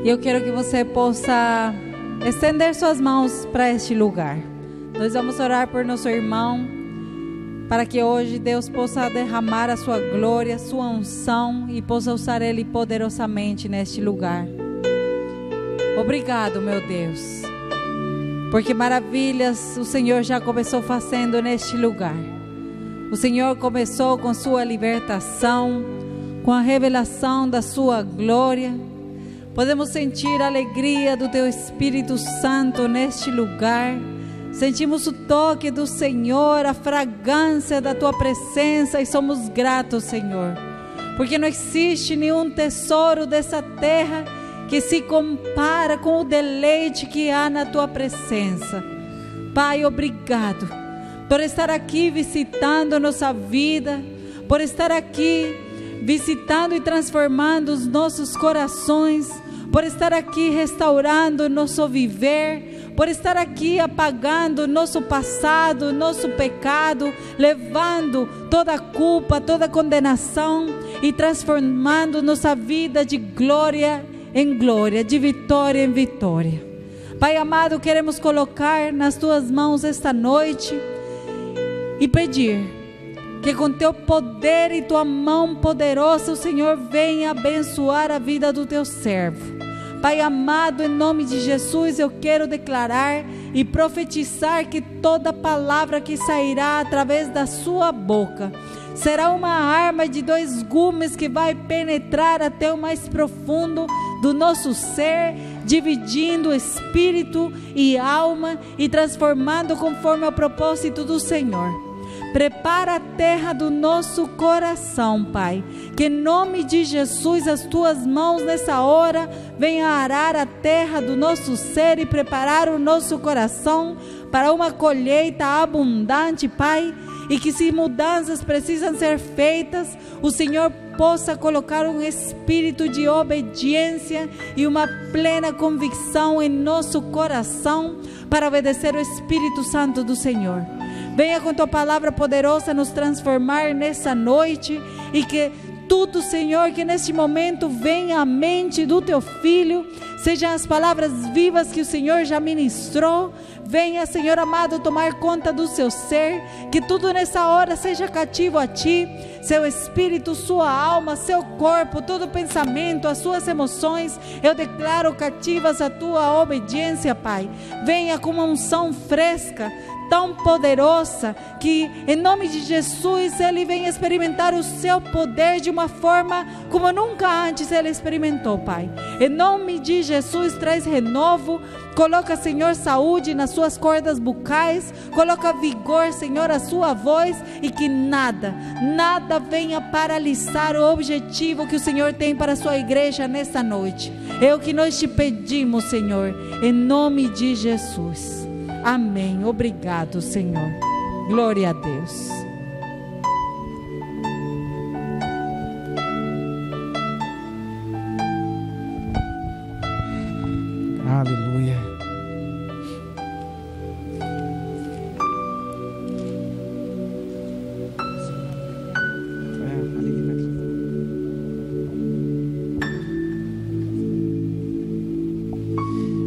E eu quero que você possa estender suas mãos para este lugar. Nós vamos orar por nosso irmão, para que hoje Deus possa derramar a sua glória, a sua unção e possa usar ele poderosamente neste lugar. Obrigado, meu Deus, porque maravilhas o Senhor já começou fazendo neste lugar. O Senhor começou com sua libertação, com a revelação da sua glória. Podemos sentir a alegria do Teu Espírito Santo neste lugar. Sentimos o toque do Senhor, a fragrância da Tua presença, e somos gratos, Senhor, porque não existe nenhum tesouro dessa terra que se compara com o deleite que há na Tua presença. Pai, obrigado por estar aqui visitando nossa vida, por estar aqui visitando e transformando os nossos corações, por estar aqui restaurando o nosso viver, por estar aqui apagando o nosso passado, o nosso pecado, levando toda a culpa, toda a condenação e transformando nossa vida de glória em glória, de vitória em vitória. Pai amado, queremos colocar nas Tuas mãos esta noite e pedir que com Teu poder e Tua mão poderosa o Senhor venha abençoar a vida do Teu servo. Pai amado, em nome de Jesus eu quero declarar e profetizar que toda palavra que sairá através da sua boca será uma arma de 2 gumes que vai penetrar até o mais profundo do nosso ser, dividindo espírito e alma e transformando conforme ao propósito do Senhor. Prepara a terra do nosso coração, Pai, que em nome de Jesus as Tuas mãos nessa hora venham arar a terra do nosso ser e preparar o nosso coração para uma colheita abundante, Pai, e que se mudanças precisam ser feitas, o Senhor possa colocar um espírito de obediência e uma plena convicção em nosso coração para obedecer o Espírito Santo do Senhor. Venha com Tua palavra poderosa nos transformar nessa noite, e que tudo, Senhor, que neste momento venha à mente do Teu Filho, sejam as palavras vivas que o Senhor já ministrou. Venha, Senhor amado, tomar conta do seu ser, que tudo nessa hora seja cativo a Ti, seu espírito, sua alma, seu corpo, todo pensamento, as suas emoções, eu declaro cativas a Tua obediência, Pai. Venha com uma unção fresca, tão poderosa, que em nome de Jesus ele venha experimentar o Seu poder de uma forma como nunca antes ele experimentou, Pai. Em nome de Jesus, traz renovo, coloca, Senhor, saúde nas suas cordas bucais, coloca vigor, Senhor, à sua voz, e que nada venha paralisar o objetivo que o Senhor tem para a sua igreja nesta noite. É o que nós Te pedimos, Senhor, em nome de Jesus. Amém. Obrigado, Senhor. Glória a Deus. Aleluia.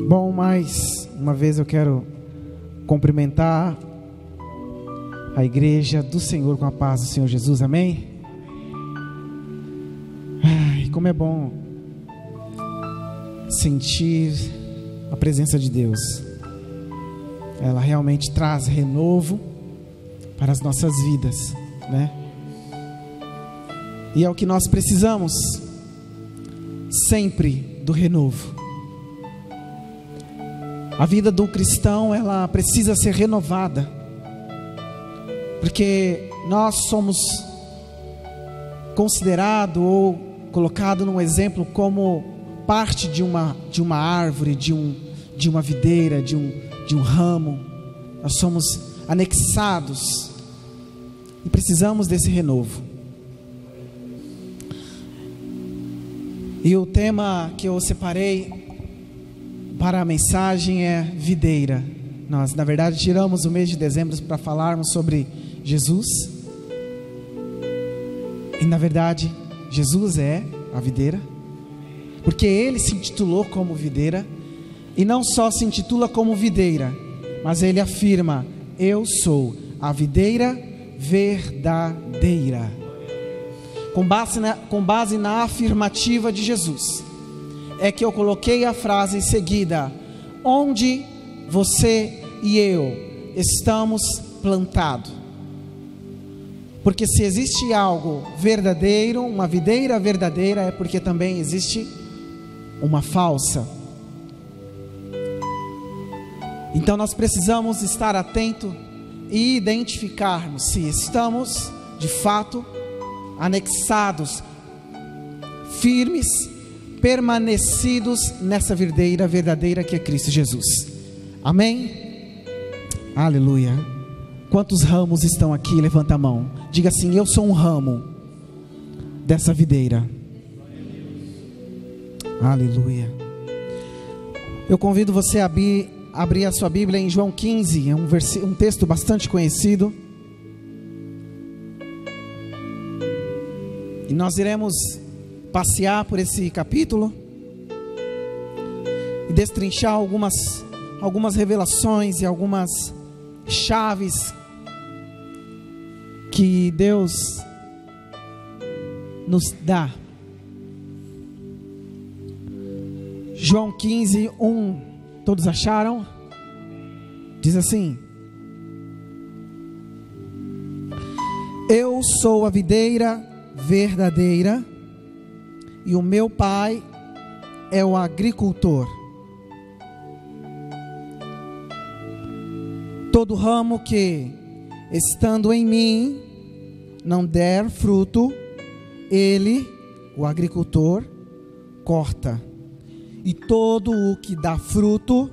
Bom, mais uma vez eu quero cumprimentar a igreja do Senhor com a paz do Senhor Jesus, amém? Ai, como é bom sentir a presença de Deus. Ela realmente traz renovo para as nossas vidas, né? E é o que nós precisamos sempre, do renovo. A vida do cristão, ela precisa ser renovada, porque nós somos considerados ou colocados num exemplo como parte de uma árvore, de uma videira, de um ramo. Nós somos anexados e precisamos desse renovo. E o tema que eu separei para a mensagem é videira. Nós, na verdade, tiramos o mês de dezembro para falarmos sobre Jesus. E, na verdade, Jesus é a videira. porque Ele se intitulou como videira, e não só se intitula como videira, mas Ele afirma: eu sou a videira verdadeira. Com base na afirmativa de Jesus, é que eu coloquei a frase em seguida: onde você e eu estamos plantados. Porque se existe algo verdadeiro, uma videira verdadeira, é porque também existe uma falsa. Então nós precisamos estar atentos e identificarmos se estamos de fato anexados, firmes, permanecidos nessa videira verdadeira que é Cristo Jesus. Amém? Aleluia. Quantos ramos estão aqui? Levanta a mão. Diga assim: eu sou um ramo dessa videira. Aleluia. Eu convido você a abrir a sua Bíblia em João 15. É um texto bastante conhecido. E nós iremos passear por esse capítulo e destrinchar algumas revelações e algumas chaves que Deus nos dá. João 15, 1. Todos acharam? Diz assim: eu sou a videira verdadeira e o meu pai é o agricultor. Todo ramo que, estando em mim, não der fruto, ele, o agricultor, corta. E todo o que dá fruto,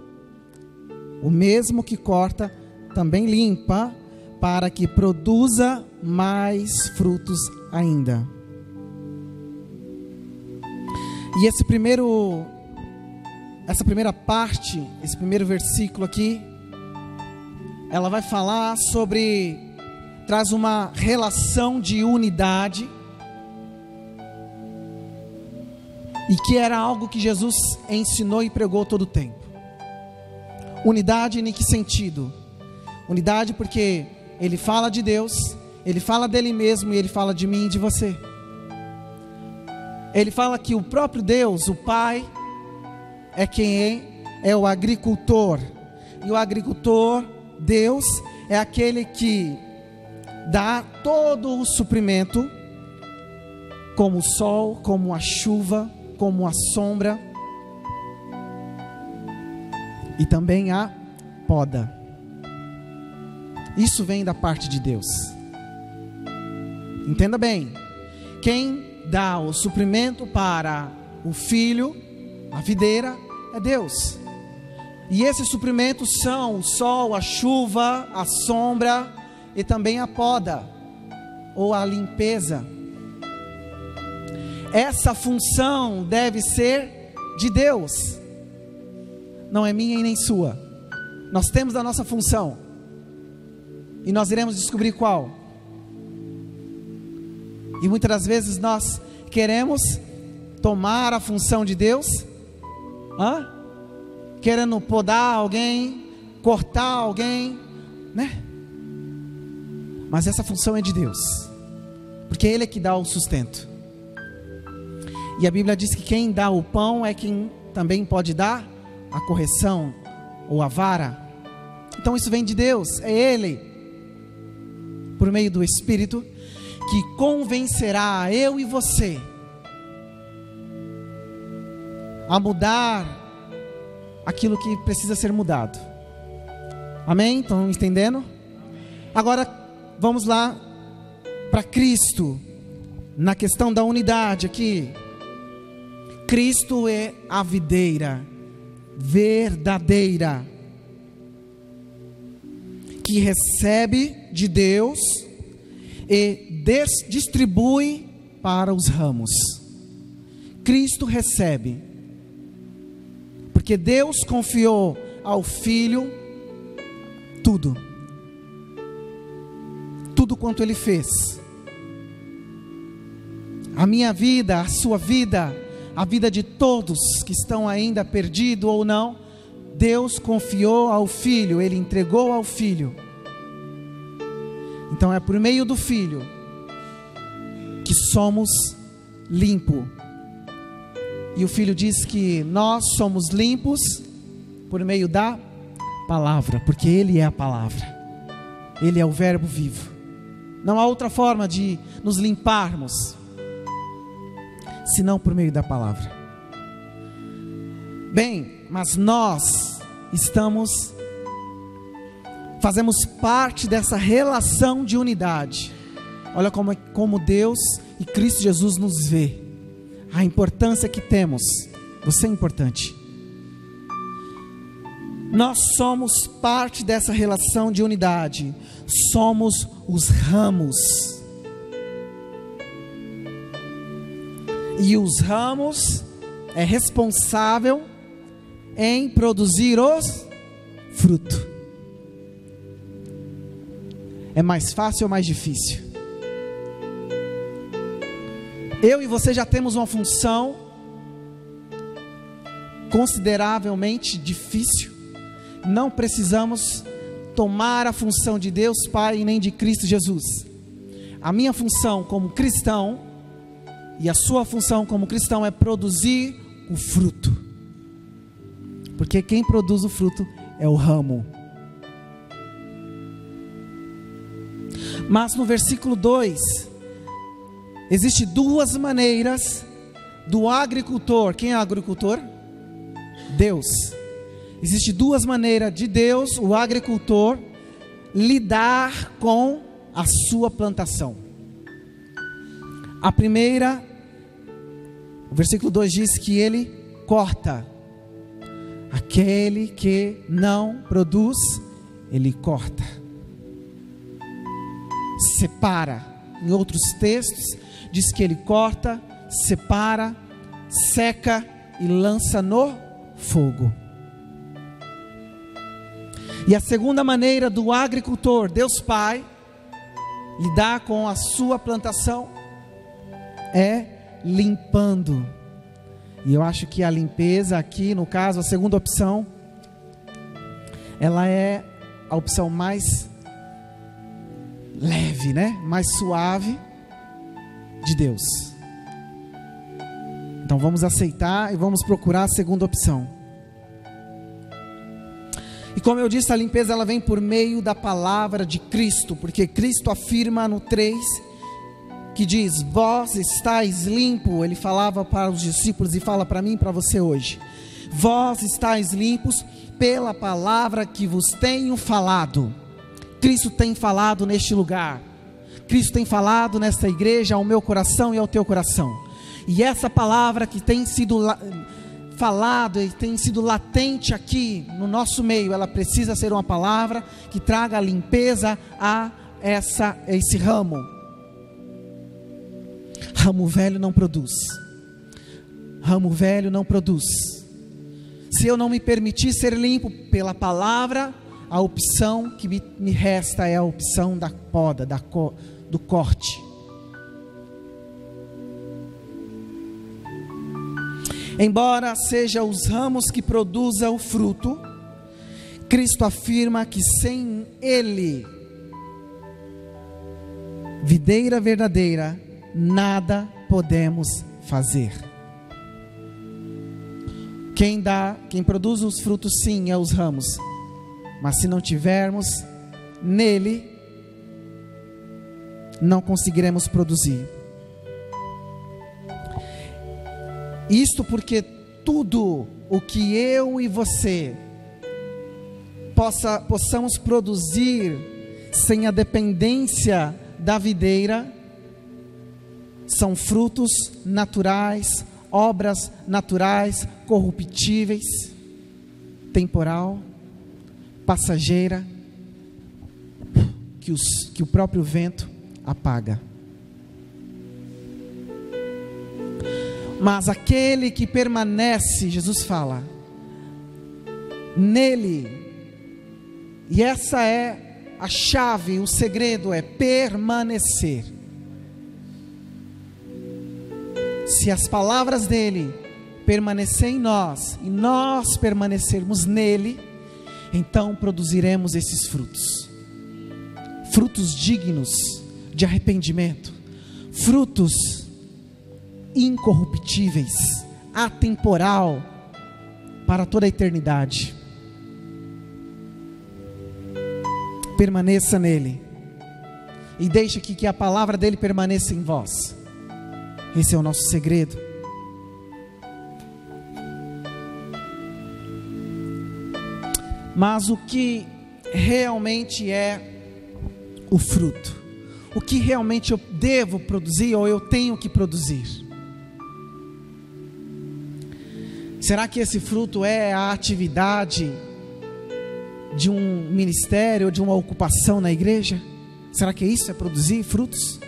o mesmo que corta, também limpa, para que produza mais frutos ainda. E essa primeira parte, esse primeiro versículo aqui, ela vai falar sobre, traz uma relação de unidade, e que era algo que Jesus ensinou e pregou todo o tempo. Unidade em que sentido? Unidade porque Ele fala de Deus, Ele fala dele mesmo e Ele fala de mim e de você. Ele fala que o próprio Deus, o Pai, é quem é o agricultor. E o agricultor, Deus, é aquele que dá todo o suprimento, como o sol, como a chuva, como a sombra, e também a poda. Isso vem da parte de Deus. Entenda bem: quem dá o suprimento para o filho, a videira, é Deus. E esses suprimentos são o sol, a chuva, a sombra e também a poda, ou a limpeza. Essa função deve ser de Deus, não é minha e nem sua. Nós temos a nossa função, e nós iremos descobrir qual. E muitas das vezes nós queremos tomar a função de Deus, querendo podar alguém, cortar alguém, né? Mas essa função é de Deus, porque Ele é que dá o sustento. E a Bíblia diz que quem dá o pão é quem também pode dar a correção ou a vara. Então isso vem de Deus, é Ele, por meio do Espírito, que convencerá eu e você a mudar aquilo que precisa ser mudado. Amém? Estão entendendo? Agora vamos lá para Cristo, na questão da unidade aqui. Cristo é a videira verdadeira, que recebe de Deus e distribui para os ramos. Cristo recebe, porque Deus confiou ao Filho tudo quanto Ele fez. A minha vida, a sua vida, a vida de todos que estão ainda perdidos ou não, Deus confiou ao Filho, Ele entregou ao Filho. Então é por meio do Filho que somos limpos. E o Filho diz que nós somos limpos por meio da palavra, porque Ele é a palavra, Ele é o verbo vivo. Não há outra forma de nos limparmos senão por meio da palavra. Bem, mas nós fazemos parte dessa relação de unidade. Olha como Deus e Cristo Jesus nos vê, a importância que temos. Você é importante. Nós somos parte dessa relação de unidade. Somos os ramos. E os ramos é responsável em produzir os frutos. É mais fácil ou mais difícil? Eu e você já temos uma função consideravelmente difícil. Não precisamos tomar a função de Deus Pai nem de Cristo Jesus. A minha função como cristão e a sua função como cristão é produzir o fruto, porque quem produz o fruto é o ramo. Mas no versículo 2, existe duas maneiras do agricultor. Quem é o agricultor? Deus. Existe duas maneiras de Deus, o agricultor, lidar com a sua plantação. A primeira, o versículo 2 diz que ele corta. Aquele que não produz, ele corta. Separa. Em outros textos, diz que ele corta, separa, seca e lança no fogo. E a segunda maneira do agricultor, Deus Pai, lidar com a sua plantação é limpando. E eu acho que a limpeza aqui, no caso, a segunda opção, ela é a opção mais leve, né? Mais suave de Deus. Então vamos aceitar e vamos procurar a segunda opção. E como eu disse, a limpeza ela vem por meio da palavra de Cristo, porque Cristo afirma no 3, que diz, vós estáis limpo. Ele falava para os discípulos e fala para mim e para você hoje. Vós estáis limpos pela palavra que vos tenho falado. Cristo tem falado neste lugar. Cristo tem falado nesta igreja ao meu coração e ao teu coração. E essa palavra que tem sido falado e tem sido latente aqui no nosso meio, ela precisa ser uma palavra que traga limpeza a esse ramo. Ramo velho não produz. Ramo velho não produz. Se eu não me permitir ser limpo pela palavra, a opção que me resta é a opção da poda, do corte. Embora sejam os ramos que produzam o fruto, Cristo afirma que sem Ele, videira verdadeira, nada podemos fazer. Quem produz os frutos sim é os ramos, mas se não tivermos nele, não conseguiremos produzir. Isto porque tudo o que eu e você possamos produzir sem a dependência da videira, são frutos naturais, obras naturais, corruptíveis, temporal, passageira, que o próprio vento apaga. Mas aquele que permanece, Jesus fala, nele, e essa é a chave, o segredo é permanecer. Se as palavras dele permanecer em nós e nós permanecermos nele, então produziremos esses frutos. Frutos dignos de arrependimento, frutos incorruptíveis, atemporal, para toda a eternidade. Permaneça nele e deixe que a palavra dele permaneça em vós. Esse é o nosso segredo. Mas o que realmente é o fruto? O que realmente eu devo produzir ou eu tenho que produzir? Será que esse fruto é a atividade de um ministério, de uma ocupação na igreja? Será que isso é produzir frutos?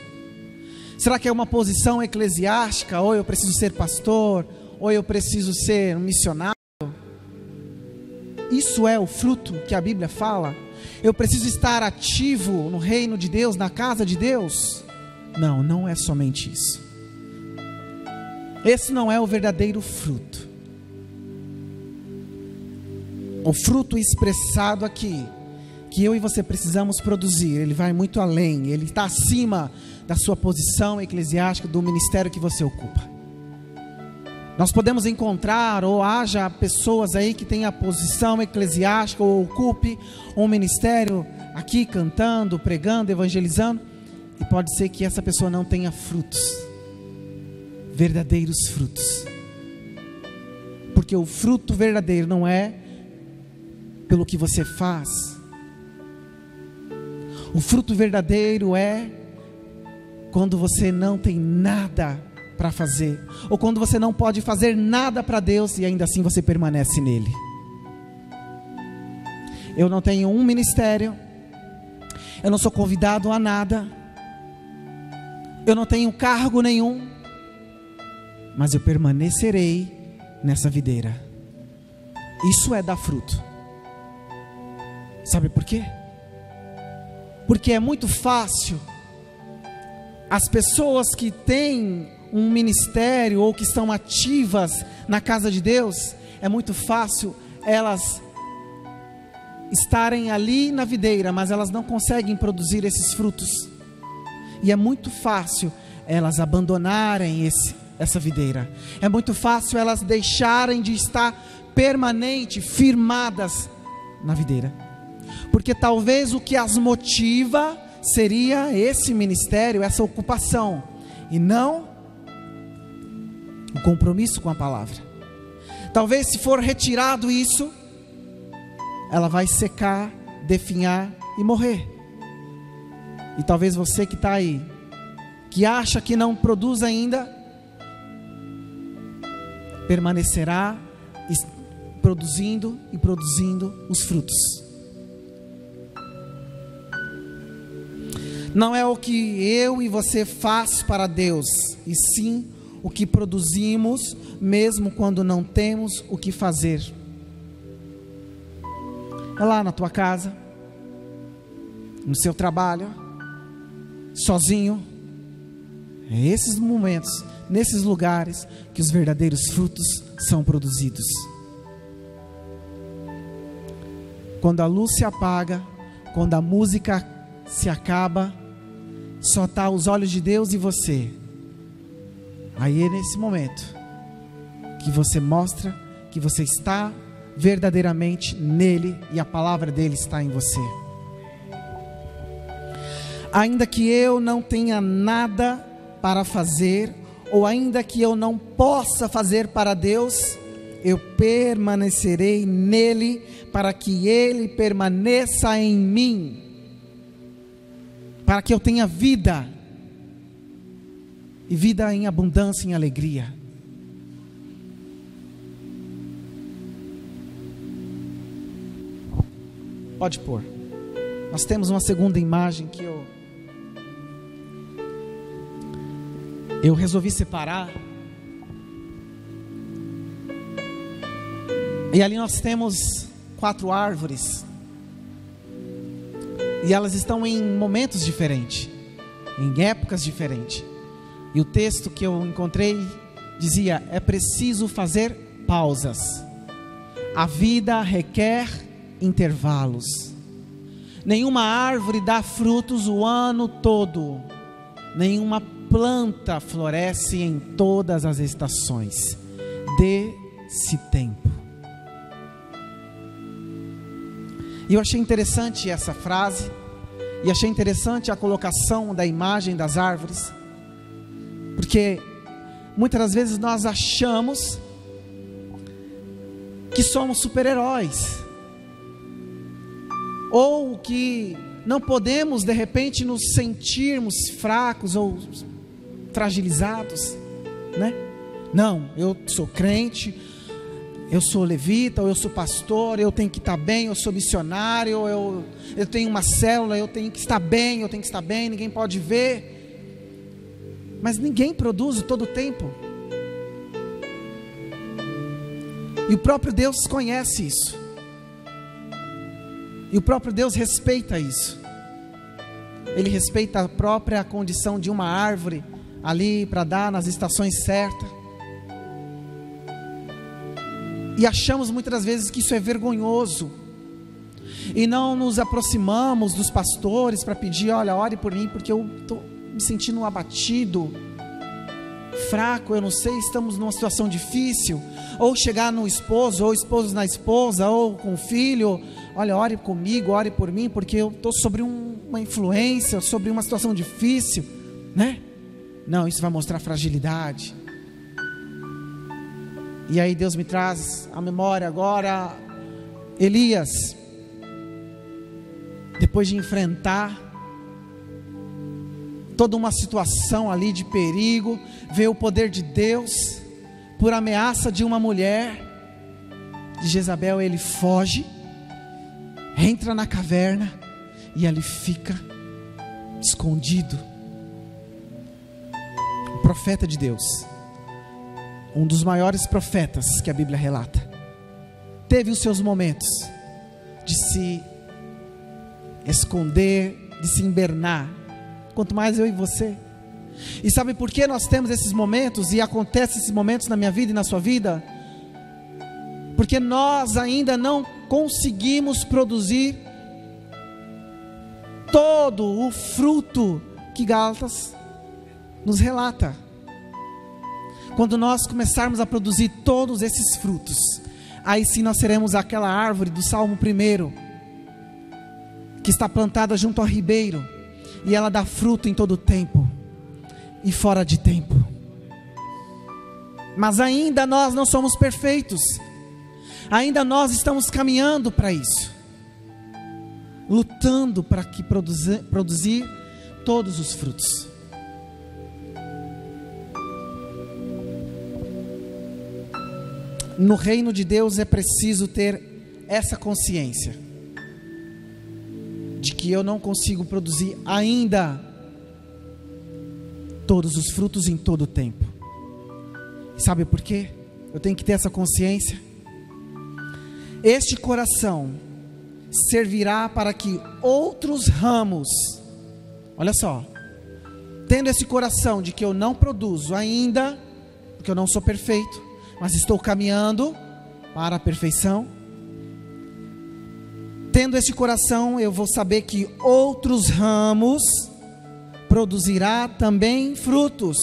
Será que é uma posição eclesiástica? Ou eu preciso ser pastor? Ou eu preciso ser um missionário? Isso é o fruto que a Bíblia fala? Eu preciso estar ativo no reino de Deus, na casa de Deus? Não, não é somente isso. Esse não é o verdadeiro fruto. O fruto expressado aqui, que eu e você precisamos produzir, ele vai muito além, ele está acima da sua posição eclesiástica, do ministério que você ocupa. Nós podemos encontrar, ou haja pessoas aí que têm a posição eclesiástica, ou ocupe um ministério aqui cantando, pregando, evangelizando, e pode ser que essa pessoa não tenha frutos, verdadeiros frutos, porque o fruto verdadeiro não é pelo que você faz. O fruto verdadeiro é quando você não tem nada para fazer, ou quando você não pode fazer nada para Deus e ainda assim você permanece nele. Eu não tenho um ministério, eu não sou convidado a nada, eu não tenho cargo nenhum, mas eu permanecerei nessa videira. Isso é dar fruto. Sabe por quê? Porque é muito fácil as pessoas que têm um ministério ou que estão ativas na casa de Deus, é muito fácil elas estarem ali na videira, mas elas não conseguem produzir esses frutos. E é muito fácil elas abandonarem essa videira. É muito fácil elas deixarem de estar permanente, firmadas na videira. Porque talvez o que as motiva seria esse ministério, essa ocupação, e não o compromisso com a palavra. Talvez se for retirado isso, ela vai secar, definhar e morrer. E talvez você que está aí, que acha que não produz ainda, permanecerá produzindo e produzindo os frutos. Não é o que eu e você faz para Deus, e sim o que produzimos, mesmo quando não temos o que fazer. É lá na tua casa, no seu trabalho, sozinho. É esses momentos, nesses lugares, que os verdadeiros frutos são produzidos. Quando a luz se apaga, quando a música se acaba, só está os olhos de Deus e você. Aí é nesse momento que você mostra que você está verdadeiramente nele e a palavra dele está em você. Ainda que eu não tenha nada para fazer, ou ainda que eu não possa fazer para Deus, eu permanecerei nele, para que ele permaneça em mim, para que eu tenha vida, e vida em abundância, em alegria. Pode pôr. Nós temos uma segunda imagem que eu resolvi separar. E ali nós temos 4 árvores. E elas estão em momentos diferentes, em épocas diferentes. E o texto que eu encontrei dizia: é preciso fazer pausas. A vida requer intervalos. Nenhuma árvore dá frutos o ano todo. Nenhuma planta floresce em todas as estações. Dê-se tempo. E eu achei interessante essa frase. E achei interessante a colocação da imagem das árvores. Porque muitas das vezes nós achamos que somos super-heróis, ou que não podemos de repente nos sentirmos fracos ou fragilizados, né? Não, eu sou crente, eu sou levita, ou eu sou pastor, eu tenho que estar bem, eu sou missionário, eu tenho uma célula, eu tenho que estar bem, ninguém pode ver. Mas ninguém produz todo o tempo. E o próprio Deus conhece isso. E o próprio Deus respeita isso. Ele respeita a própria condição de uma árvore ali para dar nas estações certas. E achamos muitas das vezes que isso é vergonhoso. E não nos aproximamos dos pastores para pedir: olha, ore por mim, porque eu estou me sentindo abatido, fraco, eu não sei, estamos numa situação difícil. Ou chegar no esposo, ou esposo na esposa, ou com o filho: olha, ore comigo, ore por mim, porque eu estou sobre uma influência, sobre uma situação difícil, né? Não, isso vai mostrar fragilidade. E aí Deus me traz à memória agora Elias, depois de enfrentar toda uma situação ali de perigo, vê o poder de Deus, por ameaça de uma mulher, de Jezabel, ele foge, entra na caverna, e ali fica escondido. O profeta de Deus, um dos maiores profetas que a Bíblia relata, teve os seus momentos de se esconder, de se hibernar, quanto mais eu e você. E sabe por que nós temos esses momentos, e acontecem esses momentos na minha vida e na sua vida? Porque nós ainda não conseguimos produzir todo o fruto que Gálatas nos relata. Quando nós começarmos a produzir todos esses frutos, aí sim nós seremos aquela árvore do Salmo 1, que está plantada junto ao ribeiro, e ela dá fruto em todo tempo e fora de tempo. Mas ainda nós não somos perfeitos, ainda nós estamos caminhando para isso, lutando para que produzir todos os frutos. No reino de Deus é preciso ter essa consciência de que eu não consigo produzir ainda todos os frutos em todo o tempo. E sabe por quê? Eu tenho que ter essa consciência. Este coração servirá para que outros ramos, olha só, tendo esse coração de que eu não produzo ainda, porque eu não sou perfeito, mas estou caminhando para a perfeição. Tendo esse coração, eu vou saber que outros ramos produzirá também frutos.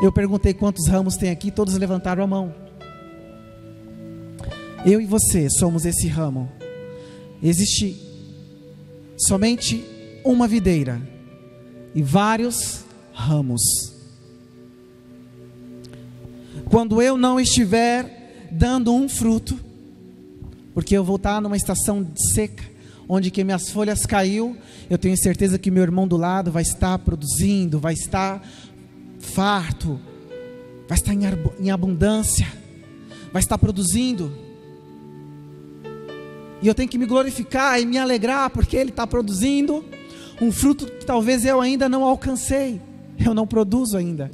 Eu perguntei quantos ramos tem aqui, todos levantaram a mão. Eu e você somos esse ramo. Existe somente uma videira e vários ramos. Quando eu não estiver dando um fruto, porque eu vou estar numa estação seca, onde que minhas folhas caiu, eu tenho certeza que meu irmão do lado vai estar produzindo, vai estar farto, vai estar em abundância, vai estar produzindo. E eu tenho que me glorificar e me alegrar, porque ele está produzindo um fruto que talvez eu ainda não alcancei, eu não produzo ainda.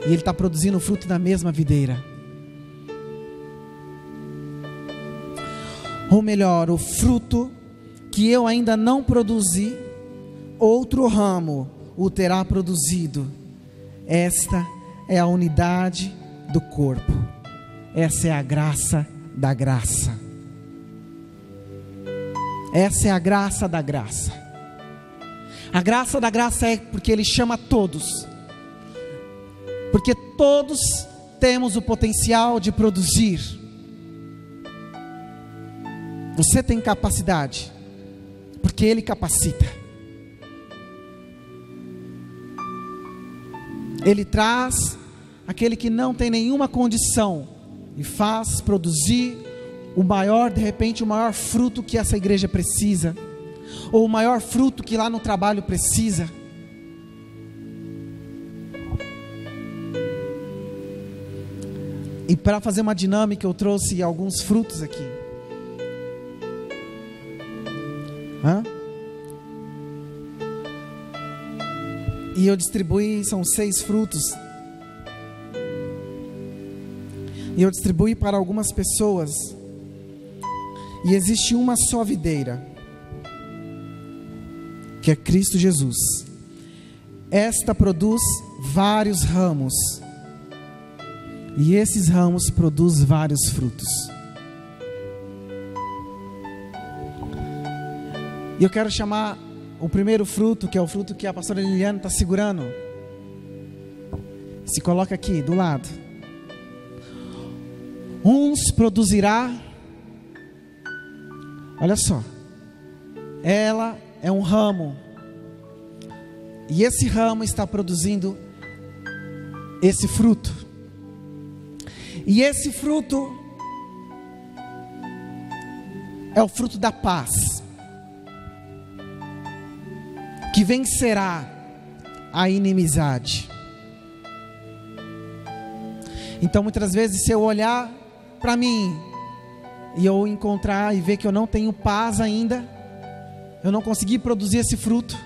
E ele está produzindo o fruto da mesma videira. Ou melhor, o fruto que eu ainda não produzi, outro ramo o terá produzido. Esta é a unidade do corpo. Essa é a graça da graça. Essa é a graça da graça. A graça da graça é porque Ele chama todos. Porque todos temos o potencial de produzir. Você tem capacidade, porque Ele capacita. Ele traz aquele que não tem nenhuma condição e faz produzir o maior, de repente, o maior fruto que essa igreja precisa, ou o maior fruto que lá no trabalho precisa. E para fazer uma dinâmica, eu trouxe alguns frutos aqui. E eu distribuí, são 6 frutos. E eu distribuí para algumas pessoas. E existe uma só videira, que é Cristo Jesus. Esta produz vários ramos. E esses ramos produzem vários frutos. E eu quero chamar o primeiro fruto, que é o fruto que a pastora Liliana está segurando. Se coloca aqui do lado. Uns produzirá. Olha só. Ela é um ramo. E esse ramo está produzindo esse fruto. E esse fruto é o fruto da paz, que vencerá a inimizade. Então muitas vezes, se eu olhar para mim e eu encontrar e ver que eu não tenho paz ainda, eu não consegui produzir esse fruto,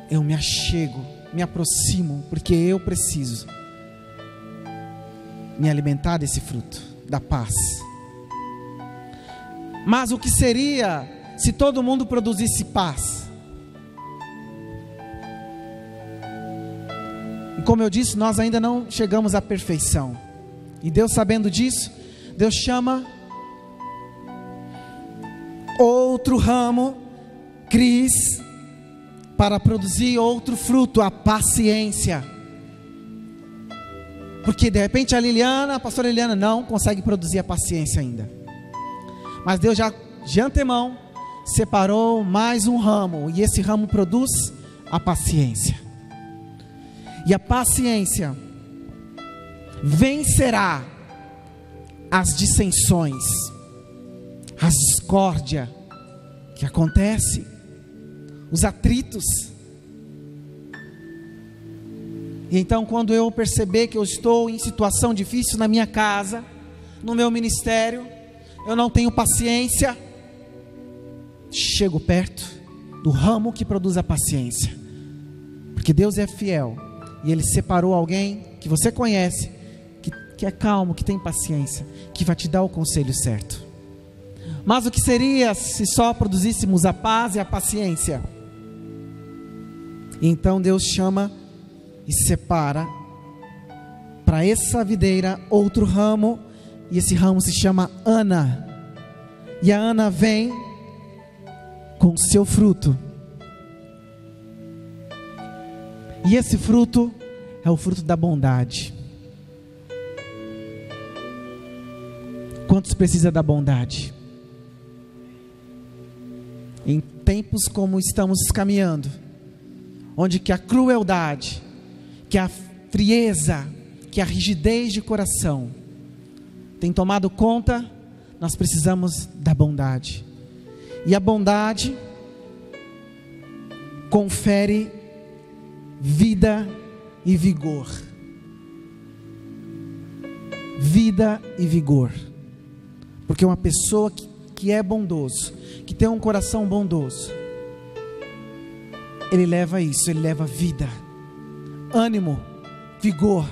eu me achego, me aproximo, porque eu preciso me alimentar desse fruto da paz. Mas o que seria se todo mundo produzisse paz? E como eu disse, nós ainda não chegamos à perfeição. E Deus, sabendo disso, Deus chama outro ramo, Cris, para produzir outro fruto, a paciência. Porque de repente a pastora Liliana não consegue produzir a paciência ainda. Mas Deus já de antemão separou mais um ramo, e esse ramo produz a paciência. E a paciência vencerá as dissensões, a discórdia que acontece, os atritos. E então, quando eu perceber que eu estou em situação difícil na minha casa, no meu ministério, eu não tenho paciência, chego perto do ramo que produz a paciência, porque Deus é fiel, e Ele separou alguém que você conhece, que é calmo, que tem paciência, que vai te dar o conselho certo. Mas o que seria se só produzíssemos a paz e a paciência? E então Deus chama e separa para essa videira outro ramo, e esse ramo se chama Ana. E a Ana vem com o seu fruto. E esse fruto é o fruto da bondade. Quantos precisa da bondade? Em tempos como estamos caminhando, onde que a crueldade, que a frieza, que a rigidez de coração tem tomado conta, nós precisamos da bondade. E a bondade confere vida e vigor. Vida e vigor. Porque uma pessoa que é bondoso, que tem um coração bondoso, ele leva isso, ele leva vida, ânimo, vigor.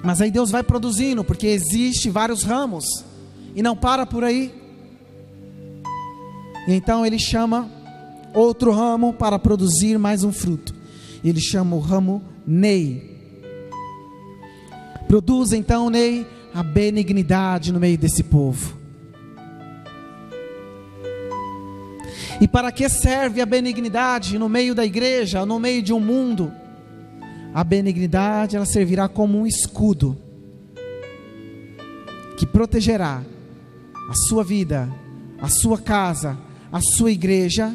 Mas aí Deus vai produzindo, porque existe vários ramos, e não para por aí. E então Ele chama outro ramo para produzir mais um fruto. Ele chama o ramo Nei. Produz então, Nei, a benignidade no meio desse povo. E para que serve a benignidade no meio da igreja, no meio de um mundo? A benignidade, ela servirá como um escudo que protegerá a sua vida, a sua casa, a sua igreja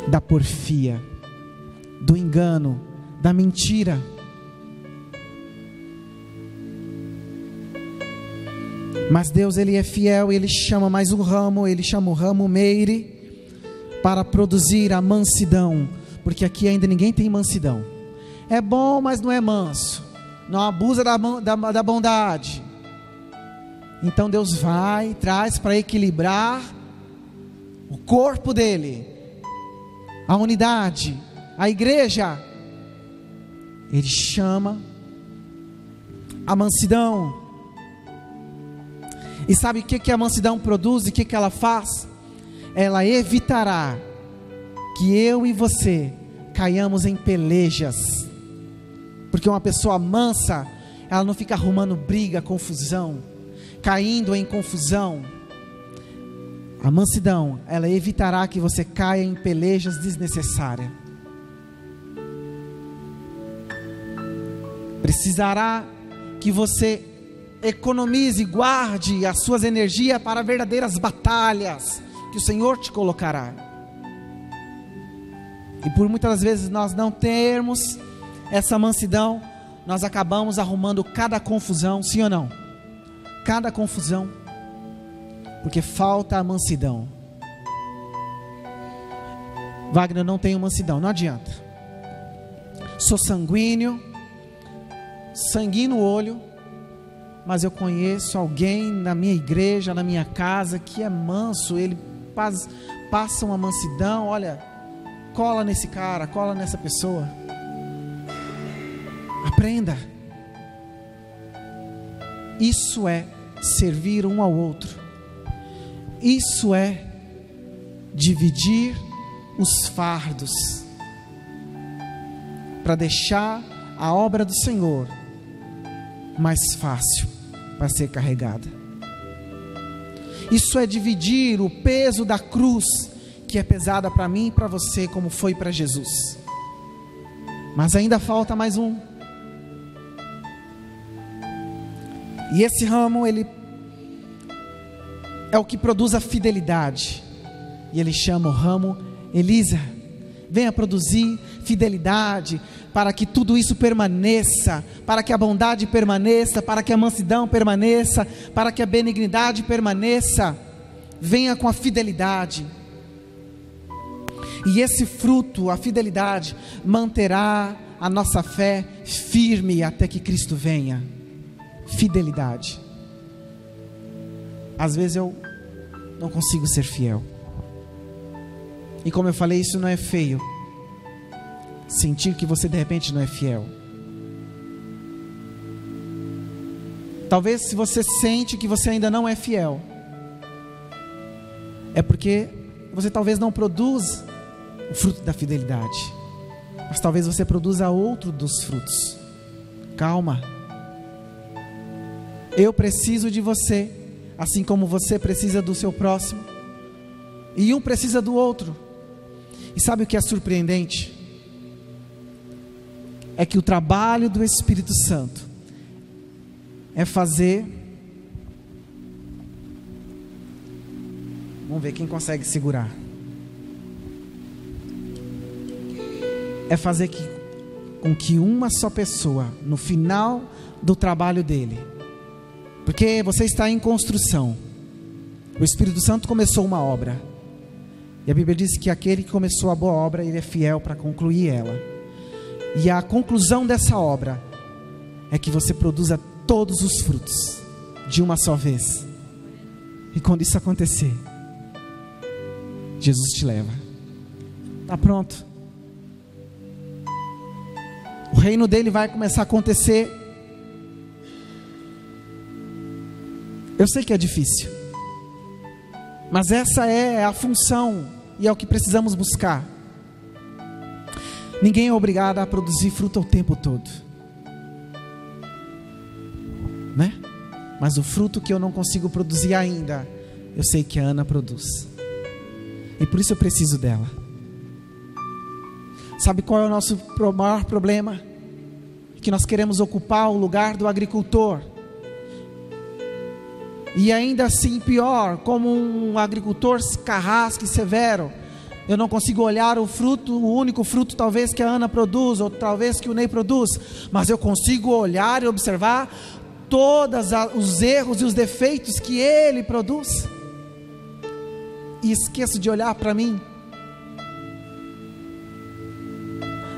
da porfia, do engano, da mentira. Mas Deus, Ele é fiel, Ele chama mais um ramo, Ele chama o ramo Meire, para produzir a mansidão, porque aqui ainda ninguém tem mansidão. É bom, mas não é manso, não abusa da bondade. Então Deus vai e traz para equilibrar o corpo dele, a unidade, a igreja. Ele chama a mansidão. E sabe o que a mansidão produz e o que ela faz? Ela evitará que eu e você caiamos em pelejas. Porque uma pessoa mansa, ela não fica arrumando briga, confusão, caindo em confusão. A mansidão, ela evitará que você caia em pelejas desnecessárias. Precisará que você economize, guarde as suas energias para verdadeiras batalhas que o Senhor te colocará. E por muitas vezes nós não termos essa mansidão, nós acabamos arrumando cada confusão, sim ou não? Cada confusão, porque falta a mansidão. Wagner, eu não tenho mansidão, não adianta. Sou sanguíneo, sangue no olho, mas eu conheço alguém na minha igreja, na minha casa, que é manso. Ele passa uma mansidão. Olha, cola nesse cara, cola nessa pessoa. Aprenda. Isso é servir um ao outro. Isso é dividir os fardos, para deixar a obra do Senhor mais fácil para ser carregada. Isso é dividir o peso da cruz, que é pesada para mim e para você, como foi para Jesus. Mas ainda falta mais um. E esse ramo, ele é o que produz a fidelidade, e ele chama o ramo Elisa. Venha produzir fidelidade, para que tudo isso permaneça, para que a bondade permaneça, para que a mansidão permaneça, para que a benignidade permaneça. Venha com a fidelidade, e esse fruto, a fidelidade, manterá a nossa fé firme até que Cristo venha. Fidelidade. Às vezes eu não consigo ser fiel, e como eu falei, isso não é feio, sentir que você de repente não é fiel. Talvez se você sente que você ainda não é fiel, é porque você talvez não produz o fruto da fidelidade, mas talvez você produza outro dos frutos. Calma. Eu preciso de você, assim como você precisa do seu próximo, e um precisa do outro. E sabe o que é surpreendente? É que o trabalho do Espírito Santo é fazer, vamos ver quem consegue segurar, é fazer com que uma só pessoa, no final do trabalho dele, porque você está em construção, o Espírito Santo começou uma obra, e a Bíblia diz que aquele que começou a boa obra, ele é fiel para concluir ela. E a conclusão dessa obra é que você produza todos os frutos de uma só vez. E quando isso acontecer, Jesus te leva. Está pronto? O reino dele vai começar a acontecer. Eu sei que é difícil. Mas essa é a função e é o que precisamos buscar. Ninguém é obrigado a produzir fruto o tempo todo, né? Mas o fruto que eu não consigo produzir ainda, eu sei que a Ana produz, e por isso eu preciso dela. Sabe qual é o nosso maior problema? Que nós queremos ocupar o lugar do agricultor, e ainda assim pior, como um agricultor carrasco e severo. Eu não consigo olhar o fruto, o único fruto talvez que a Ana produz, ou talvez que o Ney produz, mas eu consigo olhar e observar todos os erros e os defeitos que ele produz, e esqueço de olhar para mim.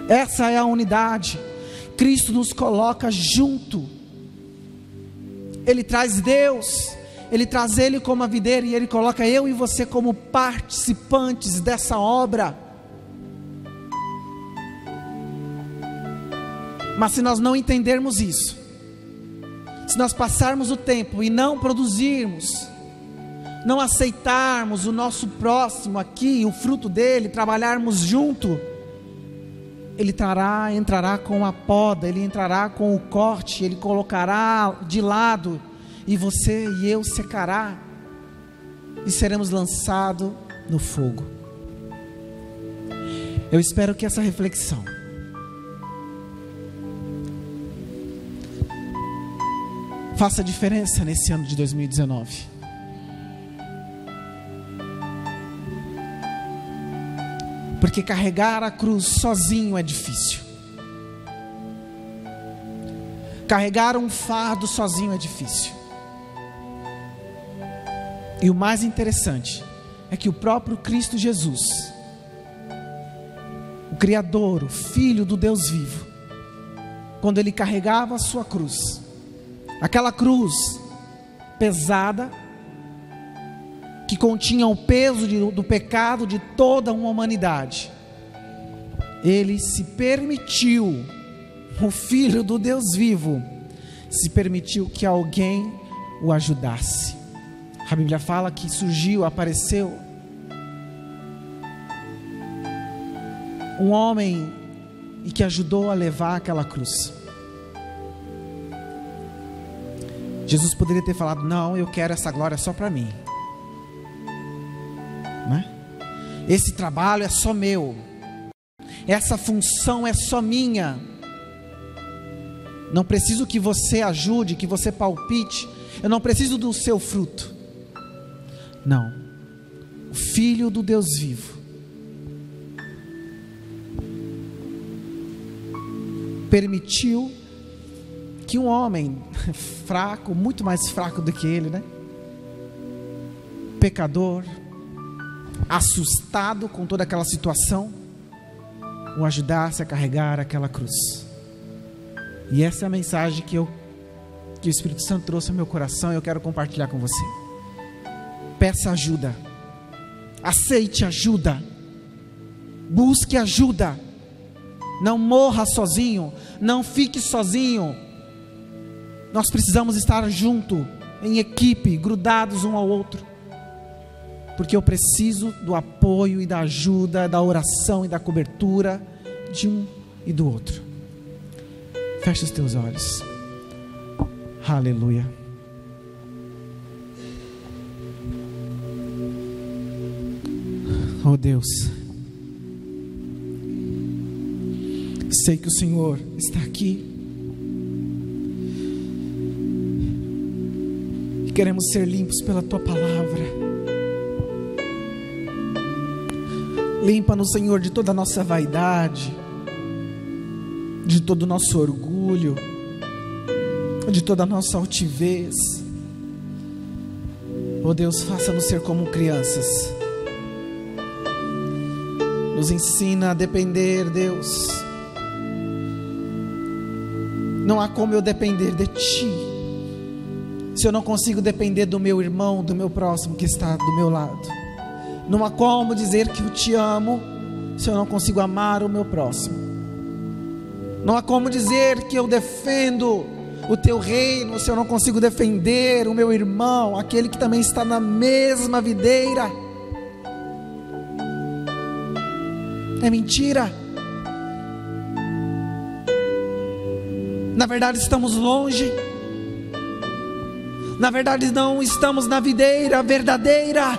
Essa é a unidade. Cristo nos coloca junto. Ele traz Deus, Ele traz Ele como a videira, e Ele coloca eu e você como participantes dessa obra. Mas se nós não entendermos isso, se nós passarmos o tempo e não produzirmos, não aceitarmos o nosso próximo aqui, o fruto dele, trabalharmos junto, ele entrará com a poda, ele entrará com o corte, ele colocará de lado, e você e eu secará, e seremos lançados no fogo. Eu espero que essa reflexão faça diferença nesse ano de 2019. Porque carregar a cruz sozinho é difícil. Carregar um fardo sozinho é difícil. E o mais interessante é que o próprio Cristo Jesus, o Criador, o Filho do Deus vivo, quando Ele carregava a sua cruz, aquela cruz pesada, que continha o peso do pecado de toda uma humanidade, Ele se permitiu, o Filho do Deus vivo, se permitiu que alguém o ajudasse. A Bíblia fala que apareceu um homem e que ajudou a levar aquela cruz. Jesus poderia ter falado: não, eu quero essa glória só para mim, né? Esse trabalho é só meu, essa função é só minha, não preciso que você ajude, que você palpite, eu não preciso do seu fruto. Não, o Filho do Deus vivo permitiu que um homem fraco, muito mais fraco do que ele, né? Pecador, assustado com toda aquela situação, o ajudasse a carregar aquela cruz. E essa é a mensagem que o Espírito Santo trouxe ao meu coração, e eu quero compartilhar com você. Peça ajuda, aceite ajuda, busque ajuda, não morra sozinho, não fique sozinho. Nós precisamos estar junto, em equipe, grudados um ao outro, porque eu preciso do apoio e da ajuda, da oração e da cobertura de um e do outro. Fecha os teus olhos. Aleluia. Oh Deus, sei que o Senhor está aqui, e queremos ser limpos pela Tua palavra. Limpa-nos, Senhor, de toda a nossa vaidade, de todo o nosso orgulho, de toda a nossa altivez. Oh Deus, faça-nos ser como crianças. Nos ensina a depender, Deus. Não há como eu depender de Ti, se eu não consigo depender do meu irmão, do meu próximo que está do meu lado. Não há como dizer que eu Te amo, se eu não consigo amar o meu próximo. Não há como dizer que eu defendo o teu reino, se eu não consigo defender o meu irmão, aquele que também está na mesma videira? É mentira. Na verdade estamos longe. Na verdade não estamos na videira verdadeira.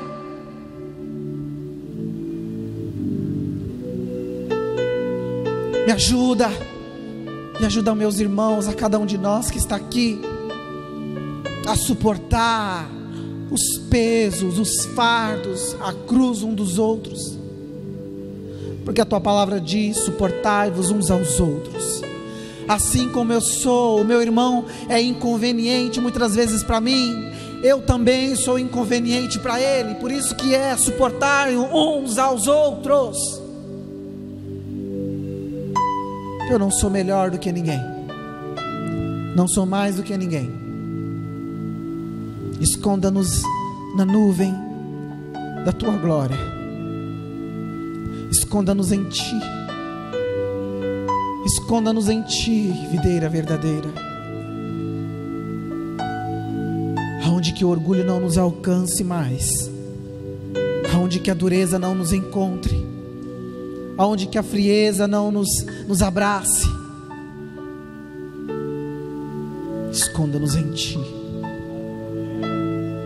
Me ajuda meus irmãos, a cada um de nós que está aqui, a suportar os pesos, os fardos, a cruz um dos outros, porque a tua palavra diz: suportai-vos uns aos outros. Assim como eu sou, o meu irmão é inconveniente muitas vezes para mim, eu também sou inconveniente para ele, por isso que é suportar uns aos outros. Eu não sou melhor do que ninguém, não sou mais do que ninguém. Esconda-nos na nuvem da tua glória, esconda-nos em ti, esconda-nos em ti, videira verdadeira, aonde que o orgulho não nos alcance mais, aonde que a dureza não nos encontre, aonde que a frieza não nos abrace. Esconda-nos em ti,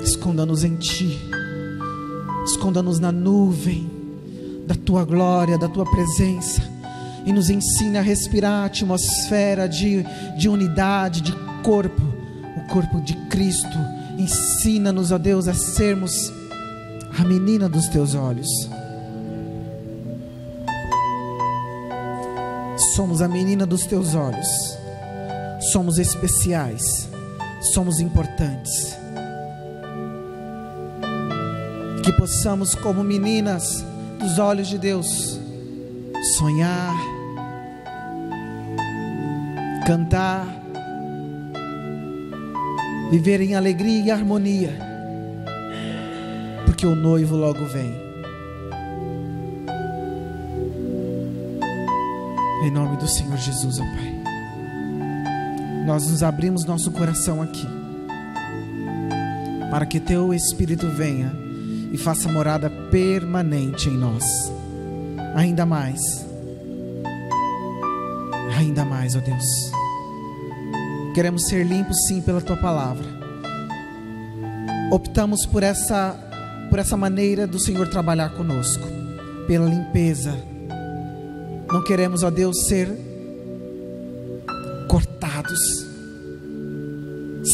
esconda-nos em ti, esconda-nos na nuvem da tua glória, da tua presença, e nos ensina a respirar a atmosfera de unidade, de corpo, o corpo de Cristo. Ensina-nos, ó Deus, a sermos a menina dos teus olhos. Somos a menina dos teus olhos, somos especiais, somos importantes. Que possamos, como meninas dos olhos de Deus, sonhar, cantar, viver em alegria e harmonia, porque o noivo logo vem. Em nome do Senhor Jesus, ó Pai, nós nos abrimos nosso coração aqui, para que Teu Espírito venha e faça morada permanente em nós. Ainda mais, ó Deus. Queremos ser limpos sim pela Tua palavra. Optamos por essa maneira do Senhor trabalhar conosco, pela limpeza. Não queremos, ó Deus, ser cortados,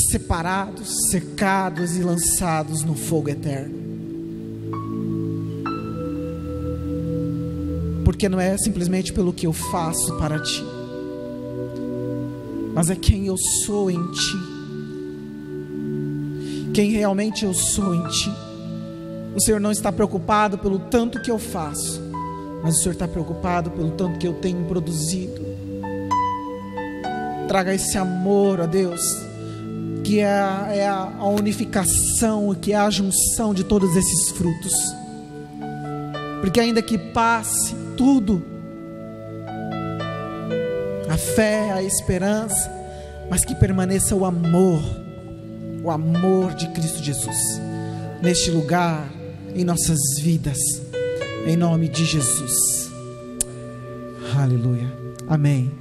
separados, secados e lançados no fogo eterno. Porque não é simplesmente pelo que eu faço para Ti, mas é quem eu sou em Ti, quem realmente eu sou em Ti. O Senhor não está preocupado pelo tanto que eu faço, mas o Senhor está preocupado pelo tanto que eu tenho produzido. Traga esse amor, ó Deus, que é a unificação, que é a junção de todos esses frutos. Porque ainda que passe tudo, a fé, a esperança, mas que permaneça o amor de Cristo Jesus, neste lugar, em nossas vidas, em nome de Jesus. Aleluia, amém.